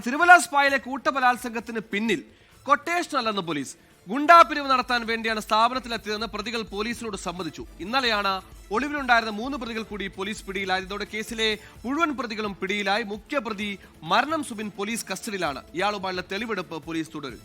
തിരുവല്ല സ്പായിലെ കൂട്ടബലാത്സംഗത്തിന് പിന്നിൽ കൊട്ടേഷൻ അല്ലെന്ന് പോലീസ്. ഗുണ്ടാപിരിവ് നടത്താൻ വേണ്ടിയാണ് സ്ഥാപനത്തിലെത്തിയതെന്ന് പ്രതികൾ പോലീസിനോട് സമ്മതിച്ചു. ഇന്നലെയാണ് ഒളിവിലുണ്ടായിരുന്ന 3 പ്രതികൾ കൂടി പോലീസ് പിടിയിലായത്. ഇതോടെ കേസിലെ മുഴുവൻ പ്രതികളും പിടിയിലായി. മുഖ്യപ്രതി മരണം സുബിൻ പോലീസ് കസ്റ്റഡിയിലാണ്. ഇയാളുമായുള്ള തെളിവെടുപ്പ് പോലീസ് തുടരും.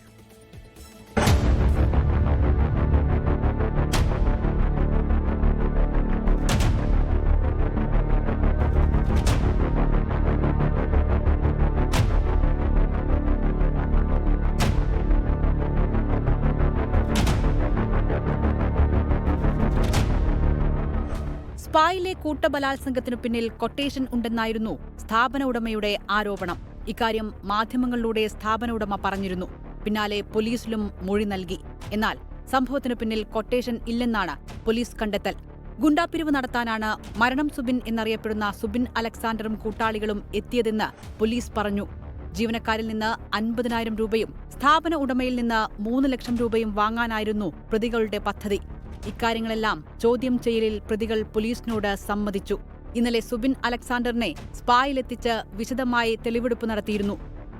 സ്പായിലെ കൂട്ടബലാത്സംഗത്തിനു പിന്നിൽ കൊട്ടേഷൻ ഉണ്ടെന്നായിരുന്നു സ്ഥാപന ഉടമയുടെ ആരോപണം. ഇക്കാര്യം മാധ്യമങ്ങളിലൂടെ സ്ഥാപന ഉടമ പറഞ്ഞിരുന്നു. പിന്നാലെ പോലീസിലും മൊഴി നൽകി. എന്നാൽ സംഭവത്തിനു പിന്നിൽ കൊട്ടേഷൻ ഇല്ലെന്നാണ് പോലീസ് കണ്ടെത്തൽ. ഗുണ്ടാപിരിവ് നടത്താനാണ് മരണം സുബിൻ എന്നറിയപ്പെടുന്ന സുബിൻ അലക്സാണ്ടറും കൂട്ടാളികളും എത്തിയതെന്ന് പോലീസ് പറഞ്ഞു. ജീവനക്കാരിൽ നിന്ന് 50,000 രൂപയും സ്ഥാപന ഉടമയിൽ നിന്ന് 3 ലക്ഷം രൂപയും വാങ്ങാനായിരുന്നു പ്രതികളുടെ പദ്ധതി. ഇക്കാര്യങ്ങളെല്ലാം ചോദ്യം ചെയ്യലിൽ പ്രതികൾ പോലീസിനോട് സമ്മതിച്ചു. ഇന്നലെ സുബിൻ അലക്സാണ്ടറിനെ സ്പായിലെത്തിച്ച് വിശദമായി തെളിവെടുപ്പ് നടത്തിയിരുന്നു.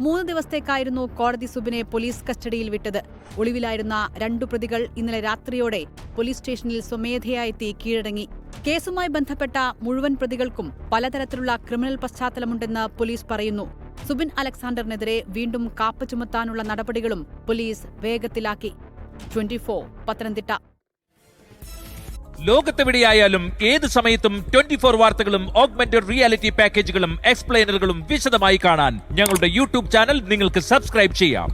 3 ദിവസത്തേക്കായിരുന്നു കോടതി സുബിനെ പോലീസ് കസ്റ്റഡിയിൽ വിട്ടത്. ഒളിവിലായിരുന്ന 2 പ്രതികൾ ഇന്നലെ രാത്രിയോടെ പോലീസ് സ്റ്റേഷനിൽ സ്വമേധയാ എത്തി കീഴടങ്ങി. കേസുമായി ബന്ധപ്പെട്ട മുഴുവൻ പ്രതികൾക്കും പലതരത്തിലുള്ള ക്രിമിനൽ പശ്ചാത്തലമുണ്ടെന്ന് പോലീസ് പറയുന്നു. സുബിൻ അലക്സാണ്ടറിനെതിരെ വീണ്ടും കാപ്പ ചുമത്താനുള്ള നടപടികളും പോലീസ് വേഗത്തിലാക്കി. 24 പത്തനംതിട്ട. ലോകത്തെവിടെയായാലും ഏത് സമയത്തും 24 വാർത്തകളും ഓഗ്മെന്റഡ് റിയാലിറ്റി പാക്കേജുകളും എക്സ്പ്ലെയിനറുകളും വിശദമായി കാണാൻ ഞങ്ങളുടെ യൂട്യൂബ് ചാനൽ നിങ്ങൾക്ക് സബ്സ്ക്രൈബ് ചെയ്യാം.